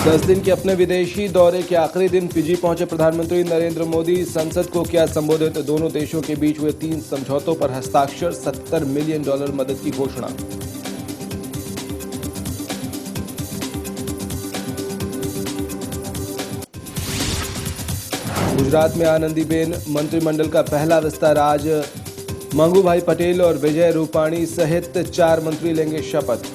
10 दिन के अपने विदेशी दौरे के आखिरी दिन फिजी पहुंचे प्रधानमंत्री नरेंद्र मोदी। संसद को किया संबोधित। दोनों देशों के बीच हुए 3 समझौतों पर हस्ताक्षर। $70 मिलियन मदद की घोषणा। गुजरात में आनंदीबेन मंत्रिमंडल का पहला विस्तार आज। मंगूभाई पटेल और विजय रूपाणी सहित 4 मंत्री लेंगे शपथ।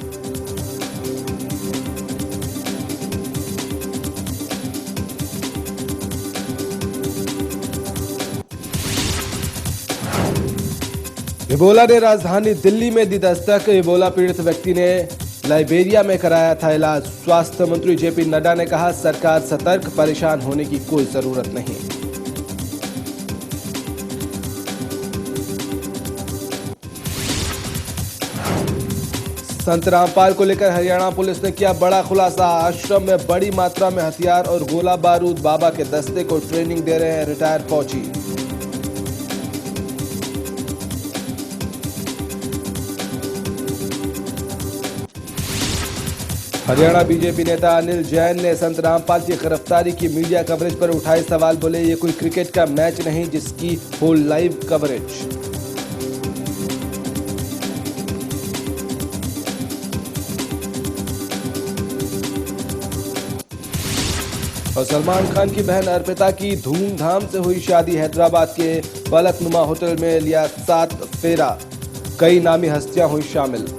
इबोला ने राजधानी दिल्ली में दी दस्तक। इबोला पीड़ित व्यक्ति ने लाइबेरिया में कराया था इलाज। स्वास्थ्य मंत्री जेपी नड्डा ने कहा, सरकार सतर्क, परेशान होने की कोई जरूरत नहीं। संत रामपाल को लेकर हरियाणा पुलिस ने किया बड़ा खुलासा। आश्रम में बड़ी मात्रा में हथियार और गोला बारूद। बाबा के दस्ते को ट्रेनिंग दे रहे हैं रिटायर्ड फौजी। हरियाणा बीजेपी नेता अनिल जैन ने संत रामपाल की गिरफ्तारी की मीडिया कवरेज पर उठाए सवाल। बोले, ये कोई क्रिकेट का मैच नहीं जिसकी हो लाइव कवरेज। और सलमान खान की बहन अर्पिता की धूमधाम से हुई शादी। हैदराबाद के फलकनुमा होटल में लिया 7 फेरा। कई नामी हस्तियां हुई शामिल।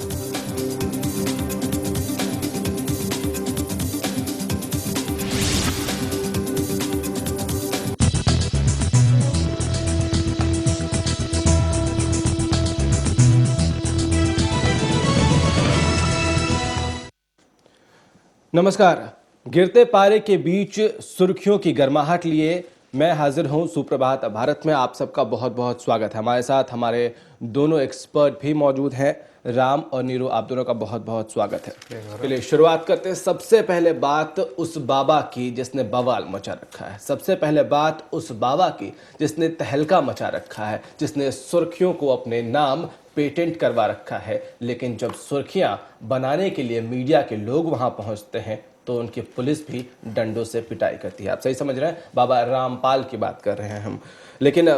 नमस्कार। गिरते पारे के बीच सुर्खियों की गर्माहट लिए मैं हाजिर हूं सुप्रभात भारत में। आप सबका बहुत बहुत स्वागत है। हमारे साथ हमारे दोनों एक्सपर्ट भी मौजूद हैं, राम और नीरू। आप दोनों का बहुत बहुत स्वागत है। चलिए शुरुआत करते हैं। सबसे पहले बात उस बाबा की जिसने बवाल मचा रखा है। सबसे पहले बात उस बाबा की जिसने तहलका मचा रखा है, जिसने सुर्खियों को अपने नाम पेटेंट करवा रखा है। लेकिन जब सुर्खियां बनाने के लिए मीडिया के लोग वहां पहुंचते हैं तो उनकी पुलिस भी डंडों से पिटाई करती है। आप सही समझ रहे हैं, बाबा रामपाल की बात कर रहे हैं हम। लेकिन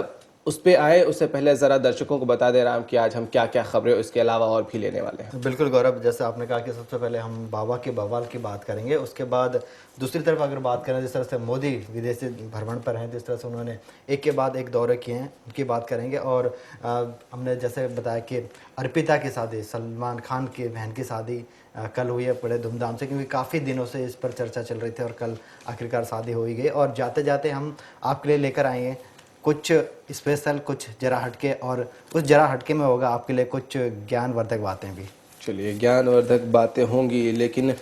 उस पे आए उससे पहले जरा दर्शकों को बता दे राम कि आज हम क्या क्या खबरें इसके अलावा और भी लेने वाले हैं। बिल्कुल गौरव, जैसे आपने कहा कि सबसे पहले हम बाबा के बवाल की बात करेंगे। उसके बाद दूसरी तरफ अगर बात करें, जिस तरह से मोदी विदेशी भ्रमण पर हैं, जिस तरह से उन्होंने एक के बाद एक दौरे किए हैं, उनकी बात करेंगे। और हमने जैसे बताया कि अर्पिता की शादी, सलमान खान की बहन की शादी कल हुई है बड़े धूमधाम से, क्योंकि काफ़ी दिनों से इस पर चर्चा चल रही थी और कल आखिरकार शादी हो ही गई। और जाते जाते हम आपके लिए लेकर आएंगे कुछ स्पेशल, कुछ जरा हटके, और उस जरा हटके में होगा आपके लिए कुछ ज्ञानवर्धक बातें भी। चलिए, ज्ञानवर्धक बातें होंगी, लेकिन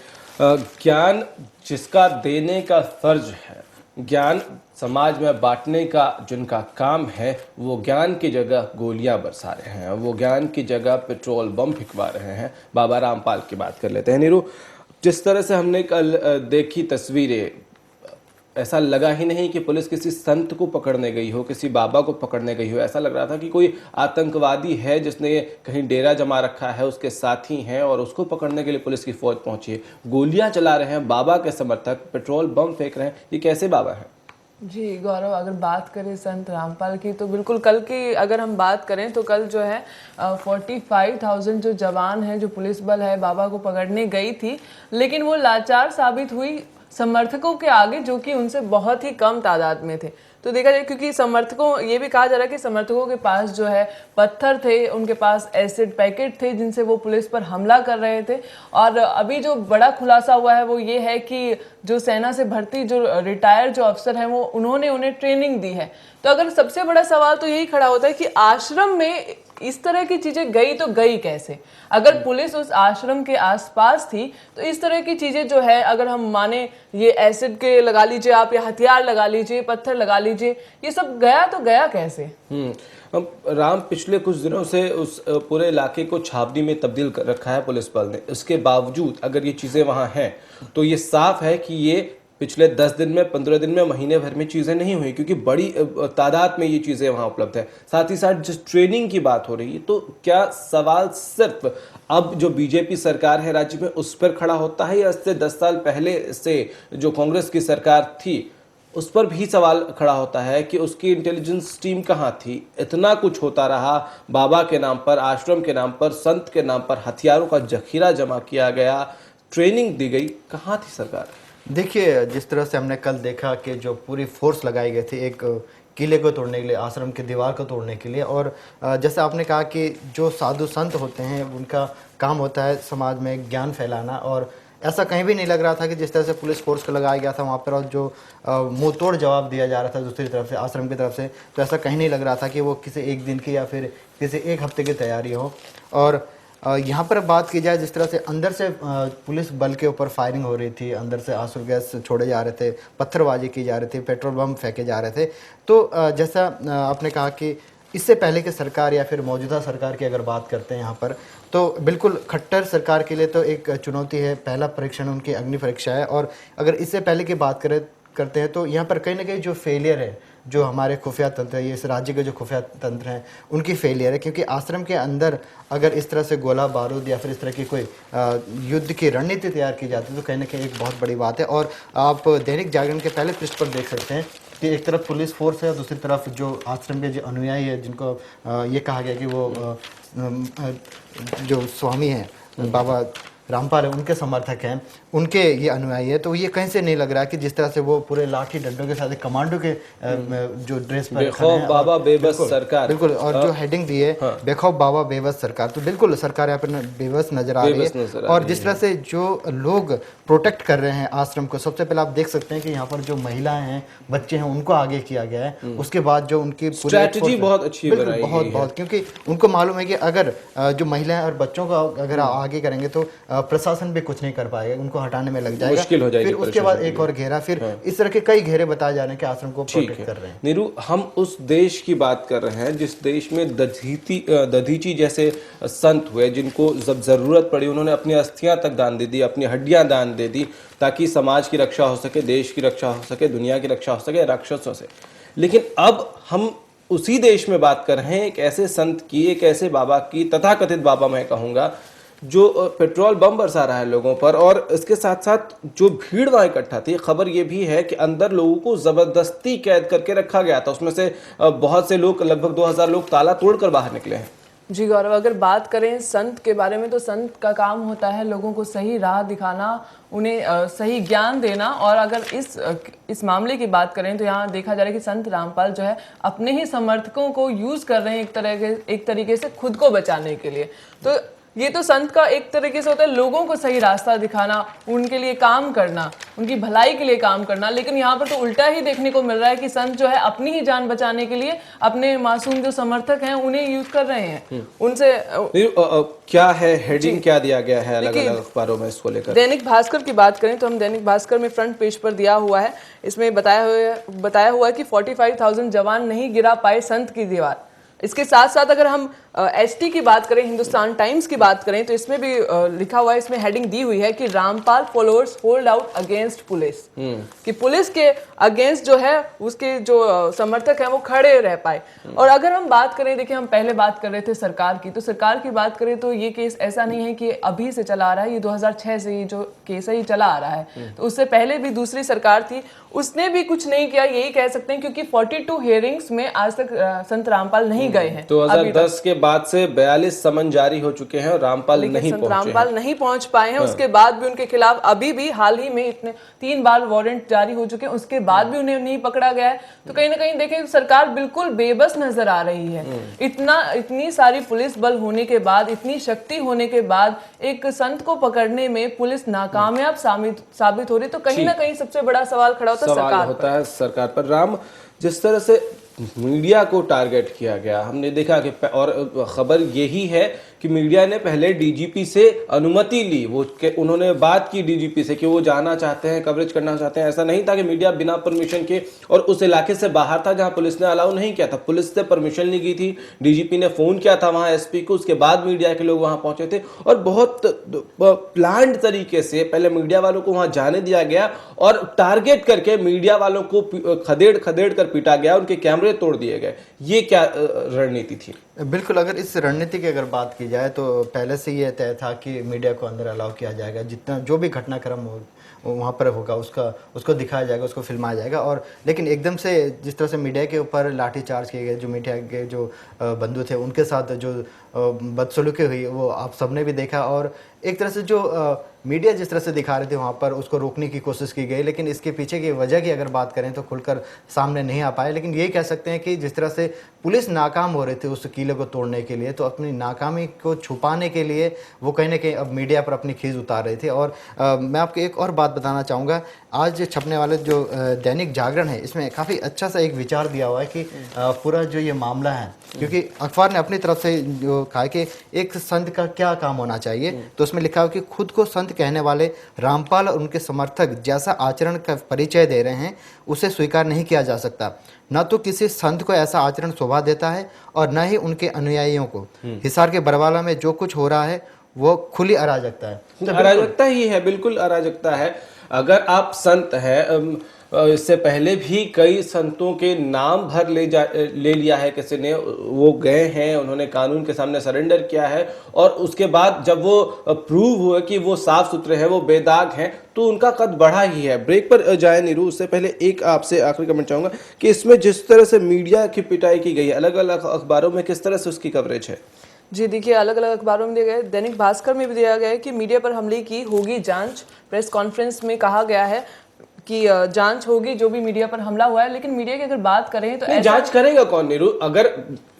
ज्ञान जिसका देने का फर्ज है, ज्ञान समाज में बांटने का जिनका काम है, वो ज्ञान की जगह गोलियां बरसा रहे हैं, वो ज्ञान की जगह पेट्रोल बम फिकवा रहे हैं। बाबा रामपाल की बात कर लेते हैं। नीरू, जिस तरह से हमने कल देखी तस्वीरें, ऐसा लगा ही नहीं कि पुलिस किसी संत को पकड़ने गई हो, किसी बाबा को पकड़ने गई हो। ऐसा लग रहा था कि कोई आतंकवादी है जिसने कहीं डेरा जमा रखा है, उसके साथी हैं और उसको पकड़ने के लिए पुलिस की फौज पहुंची है। गोलियां चला रहे हैं बाबा के समर्थक, पेट्रोल बम फेंक रहे हैं। ये कैसे बाबा हैं? जी गौरव, अगर बात करें संत रामपाल की तो बिल्कुल कल की अगर हम बात करें तो कल जो है 45,000 जो जवान है, जो पुलिस बल है, बाबा को पकड़ने गई थी, लेकिन वो लाचार साबित हुई समर्थकों के आगे, जो कि उनसे बहुत ही कम तादाद में थे। तो देखा जाए, क्योंकि समर्थकों, ये भी कहा जा रहा है कि समर्थकों के पास जो है पत्थर थे, उनके पास एसिड पैकेट थे जिनसे वो पुलिस पर हमला कर रहे थे। और अभी जो बड़ा खुलासा हुआ है वो ये है कि जो सेना से भर्ती जो रिटायर्ड जो अफसर हैं, वो उन्होंने उन्हें ट्रेनिंग दी है। तो अगर सबसे बड़ा सवाल तो यही खड़ा होता है कि आश्रम में इस तरह की चीजें गई तो गई कैसे? अगर पुलिस उस आश्रम के आसपास थी तो इस तरह की चीजें जो है, अगर हम माने ये एसिड के लगा लीजिए आप, या हथियार लगा लीजिए, पत्थर लगा लीजिए, ये सब गया तो गया कैसे? राम, पिछले कुछ दिनों से उस पूरे इलाके को छावनी में तब्दील कर रखा है पुलिस बल ने। उसके बावजूद अगर ये चीजें वहां हैं तो ये साफ है कि ये पिछले 10 दिन में, 15 दिन में, महीने भर में चीज़ें नहीं हुई, क्योंकि बड़ी तादाद में ये चीज़ें वहाँ उपलब्ध है। साथ ही साथ जिस ट्रेनिंग की बात हो रही है, तो क्या सवाल सिर्फ अब जो बीजेपी सरकार है राज्य में उस पर खड़ा होता है, या इससे 10 साल पहले से जो कांग्रेस की सरकार थी उस पर भी सवाल खड़ा होता है कि उसकी इंटेलिजेंस टीम कहाँ थी? इतना कुछ होता रहा, बाबा के नाम पर, आश्रम के नाम पर, संत के नाम पर हथियारों का जखीरा जमा किया गया, ट्रेनिंग दी गई, कहाँ थी सरकार? देखिए, जिस तरह से हमने कल देखा कि जो पूरी फोर्स लगाई गई थी एक किले को तोड़ने के लिए, आश्रम की दीवार को तोड़ने के लिए, और जैसे आपने कहा कि जो साधु संत होते हैं उनका काम होता है समाज में ज्ञान फैलाना, और ऐसा कहीं भी नहीं लग रहा था कि जिस तरह से पुलिस फोर्स को लगाया गया था वहाँ पर और जो मुंह तोड़ जवाब दिया जा रहा था दूसरी तरफ से, आश्रम की तरफ से, तो ऐसा कहीं नहीं लग रहा था कि वो किसी एक दिन की या फिर किसी एक हफ्ते की तैयारी हो। और यहाँ पर बात की जाए जिस तरह से अंदर से पुलिस बल के ऊपर फायरिंग हो रही थी, अंदर से आंसू गैस छोड़े जा रहे थे, पत्थरबाजी की जा रही थी, पेट्रोल बम फेंके जा रहे थे, तो जैसा आपने कहा कि इससे पहले की सरकार या फिर मौजूदा सरकार की अगर बात करते हैं यहाँ पर, तो बिल्कुल खट्टर सरकार के लिए तो एक चुनौती है, पहला परीक्षण उनकी अग्नि परीक्षा है। और अगर इससे पहले की बात करते हैं तो यहाँ पर कहीं ना कहीं जो फेलियर है, जो हमारे खुफिया तंत्र है, ये इस राज्य के जो खुफिया तंत्र हैं उनकी फेलियर है, क्योंकि आश्रम के अंदर अगर इस तरह से गोला बारूद या फिर इस तरह की कोई युद्ध की रणनीति तैयार की जाती है तो कहीं ना कहीं एक बहुत बड़ी बात है। और आप दैनिक जागरण के पहले पृष्ठ पर देख सकते हैं कि एक तरफ पुलिस फोर्स है और दूसरी तरफ जो आश्रम के जो अनुयायी है, जिनको ये कहा गया कि वो जो स्वामी हैं बाबा रामपाल है, उनके समर्थक हैं, उनके ये अनुयायी है, तो ये कहीं से नहीं लग रहा है कि जिस तरह से वो पूरे लाठी डंडों के साथ एक कमांडो के जो ड्रेस पर खड़े हैं, बाबा बेबस सरकार, बिल्कुल, और जो हेडिंग दी है बेखौफ बाबा बेबस सरकार, तो बिल्कुल सरकार यहाँ पर बेबस नजर आ रही है। और जिस तरह से जो लोग प्रोटेक्ट कर रहे हैं आश्रम को, सबसे पहले आप देख सकते हैं कि यहाँ पर जो महिलाएं हैं, बच्चे हैं, उनको आगे किया गया है। उसके बाद जो उनकी स्ट्रैटेजी बहुत अच्छी बनाई गई है, बहुत, क्योंकि उनको मालूम है कि अगर जो महिलाएं और बच्चों को अगर आगे करेंगे तो प्रशासन भी कुछ नहीं कर पाएगा, उनको हटाने में लग जाएगा, मुश्किल हो जाएगी। फिर उसके बाद एक और घेरा, फिर इस तरह के कई घेरे बताए जा रहे हैं कि आश्रम को प्रोटेक्ट कर रहे हैं। नीरू, हम उस देश की बात कर रहे हैं जिस देश में दधीची जैसे संत हुए, जिनको जब जरूरत पड़ी उन्होंने अपनी अस्थियां तक दान दे दी, अपनी हड्डियां दान दे दी, ताकि समाज की रक्षा हो सके, देश की रक्षा हो सके, दुनिया की रक्षा हो सके राक्षसों से। लेकिन अब हम उसी देश में बात कर रहे हैं एक ऐसे संत की, एक ऐसे बाबा की, तथाकथित बाबा मैं कहूँगा, जो पेट्रोल बम बरसा रहा है लोगों पर, और इसके साथ साथ जो भीड़ वहाँ इकट्ठा थी, खबर ये भी है कि अंदर लोगों को ज़बरदस्ती कैद करके रखा गया था। उसमें से बहुत से लोग, लगभग 2000 लोग ताला तोड़कर बाहर निकले हैं। जी गौरव, अगर बात करें संत के बारे में तो संत का काम होता है लोगों को सही राह दिखाना, उन्हें सही ज्ञान देना। और अगर इस मामले की बात करें तो यहाँ देखा जा रहा है कि संत रामपाल जो है अपने ही समर्थकों को यूज़ कर रहे हैं एक तरीके से खुद को बचाने के लिए। तो ये तो संत का एक तरीके से होता है लोगों को सही रास्ता दिखाना, उनके लिए काम करना, उनकी भलाई के लिए काम करना। लेकिन यहाँ पर तो उल्टा ही देखने को मिल रहा है कि संत जो है अपनी ही जान बचाने के लिए अपने मासूम जो समर्थक हैं उन्हें यूज कर रहे हैं। उनसे क्या है हेडिंग, क्या दिया गया है अलग अलग अखबारों में इसको लेकर? दैनिक भास्कर की बात करें तो हम दैनिक भास्कर में फ्रंट पेज पर दिया हुआ है, इसमें बताया हुआ है कि 45,000 जवान नहीं गिरा पाए संत की दीवार। इसके साथ साथ अगर हम एसटी की बात करें, हिंदुस्तान टाइम्स की बात करें, तो इसमें भी लिखा हुआ है, इसमें हेडिंग दी हुई है कि Rampal followers hold out against police, कि पुलिस के अगेंस्ट जो है उसके जो समर्थक हैं वो खड़े रह पाए। और अगर हम बात करें, देखिए हम पहले बात कर रहे थे सरकार की, तो सरकार की बात करें तो ये केस ऐसा नहीं है कि अभी से चला आ रहा है, ये 2006 से ये जो केस है ये चला आ रहा है। तो उससे पहले भी दूसरी सरकार थी, उसने भी कुछ नहीं किया, यही कह सकते हैं, क्योंकि 42 हियरिंग्स में आज तक संत रामपाल नहीं गए हैं। 2010 के बाद से 42 समन जारी हो चुके हैं और रामपाल नहीं पहुंच पाए हैं। उसके बाद भी उनके खिलाफ अभी भी हाल ही में इतने 3 बार वारंट जारी हो चुके हैं, उसके बाद भी उन्हें नहीं पकड़ा गया है। तो कहीं ना कहीं देखें सरकार बिल्कुल बेबस नजर आ रही है। इतनी सारी पुलिस बल होने के बाद, इतनी शक्ति होने के बाद एक संत को पकड़ने में पुलिस नाकामयाब साबित हो रही, तो कहीं ना कहीं सबसे बड़ा सवाल खड़ा होता है सरकार पर। राम, जिस तरह से मीडिया को टारगेट किया गया, हमने देखा कि, और खबर यही है कि मीडिया ने पहले डीजीपी से अनुमति ली, उन्होंने बात की डीजीपी से कि वो जाना चाहते हैं, कवरेज करना चाहते हैं। ऐसा नहीं था कि मीडिया बिना परमिशन के, और उस इलाके से बाहर था जहां पुलिस ने अलाउ नहीं किया था, पुलिस से परमिशन ली गई थी, डीजीपी ने फोन किया था वहां एसपी को, उसके बाद मीडिया के लोग वहां पहुंचे थे और बहुत प्लान्ड तरीके से पहले मीडिया वालों को वहां जाने दिया गया और टारगेट करके मीडिया वालों को खदेड़ खदेड़ कर पीटा गया, उनके कैमरे तोड़ दिए गए। ये क्या रणनीति थी? बिल्कुल, अगर इस रणनीति की अगर बात की जाए तो पहले से ये तय था कि मीडिया को अंदर अलाउ किया जाएगा, जितना जो भी घटनाक्रम हो वहाँ पर होगा उसको दिखाया जाएगा, उसको फिल्माया जाएगा। और लेकिन एकदम से जिस तरह से मीडिया के ऊपर लाठीचार्ज किए गए, जो मीडिया के जो बंधु थे उनके साथ जो बदसलूकी हुई वो आप सबने भी देखा। और एक तरह से जो मीडिया जिस तरह से दिखा रहे थे वहाँ पर उसको रोकने की कोशिश की गई, लेकिन इसके पीछे की वजह की अगर बात करें तो खुलकर सामने नहीं आ पाए। लेकिन ये कह सकते हैं कि जिस तरह से पुलिस नाकाम हो रही थी उस किले को तोड़ने के लिए, तो अपनी नाकामी को छुपाने के लिए वो कहीं ना कहीं अब मीडिया पर अपनी खींच उतार रहे थे। और मैं आपको एक और बात बताना चाहूँगा, आज छपने वाले जो दैनिक जागरण है इसमें काफ़ी अच्छा सा एक विचार दिया हुआ है कि पूरा जो ये मामला है, क्योंकि अखबार ने अपनी तरफ से जो कहा कि एक संत का क्या काम होना चाहिए, तो उसमें लिखा हो कि खुद को संत कहने वाले रामपाल और उनके समर्थक जैसा आचरण का परिचय दे रहे हैं उसे स्वीकार नहीं किया जा सकता। न तो किसी संत को ऐसा आचरण शोभा देता है और न ही उनके अनुयायियों को। हिसार के बरवाला में जो कुछ हो रहा है वो खुली अराजकता है। तो अराजकता ही है, बिल्कुल अराजकता है। अगर आप संत हैं, इससे पहले भी कई संतों के नाम भर ले लिया है किसी ने, वो गए हैं, उन्होंने कानून के सामने सरेंडर किया है और उसके बाद जब वो प्रूव हुआ कि वो साफ सुथरे हैं, वो बेदाग हैं, तो उनका कद बढ़ा ही है। ब्रेक पर जाए नीरू, उससे पहले एक आपसे आखिरी कमेंट चाहूंगा कि इसमें जिस तरह से मीडिया की पिटाई की गई है, अलग अलग अखबारों में किस तरह से उसकी कवरेज है? जी देखिए, अलग अलग अखबारों में दिया गया है, दैनिक भास्कर में भी दिया गया है कि मीडिया पर हमले की होगी जांच। प्रेस कॉन्फ्रेंस में कहा गया है कि जांच होगी जो भी मीडिया पर हमला हुआ है। लेकिन मीडिया की अगर बात करें तो जांच करेगा कौन नीरू? अगर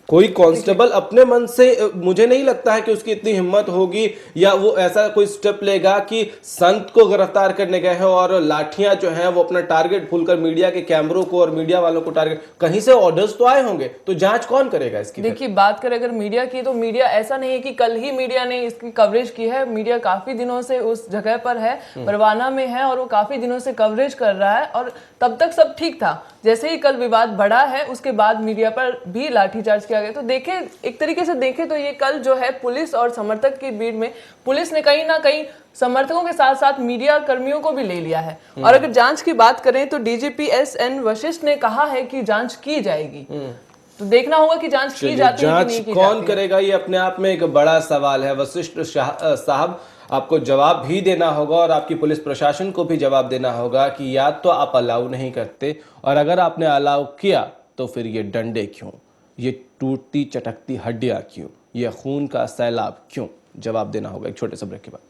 कोई कांस्टेबल अपने मन से, मुझे नहीं लगता है कि उसकी इतनी हिम्मत होगी या वो ऐसा कोई स्टेप लेगा कि संत को गिरफ्तार करने गए हैं और लाठियां जो हैं वो अपना टारगेट भूलकर मीडिया के कैमरों को और मीडिया वालों को टारगेट, कहीं से ऑर्डर्स तो आए होंगे, तो जांच कौन करेगा इसकी? देखिए, बात करें अगर मीडिया की, तो मीडिया ऐसा नहीं है कि कल ही मीडिया ने इसकी कवरेज की है। मीडिया काफी दिनों से उस जगह पर है, परवाना में है, और वो काफी दिनों से कवरेज कर रहा है और तब तक सब ठीक था। जैसे ही कल विवाद बढ़ा है उसके बाद मीडिया पर भी लाठीचार्ज किया गया। तो देखें, एक तरीके से देखें तो ये कल जो है पुलिस और समर्थक की भीड़ में पुलिस ने कहीं ना कहीं समर्थकों के साथ साथ मीडिया कर्मियों को भी ले लिया है। और अगर जांच की बात करें तो डीजीपी एसएन वशिष्ठ ने कहा है कि जांच की जाएगी। तो देखना होगा कि जांच की जाती है कि नहीं की कौन जाती करेगा, ये अपने आप में एक बड़ा सवाल है। वशिष्ठ साहब, आपको जवाब भी देना होगा और आपकी पुलिस प्रशासन को भी जवाब देना होगा कि या तो आप अलाउ नहीं करते, और अगर आपने अलाउ किया तो फिर ये डंडे क्यों, ये टूटती चटकती हड्डियां क्यों, ये खून का सैलाब क्यों? जवाब देना होगा एक छोटे से ब्रेक के बाद।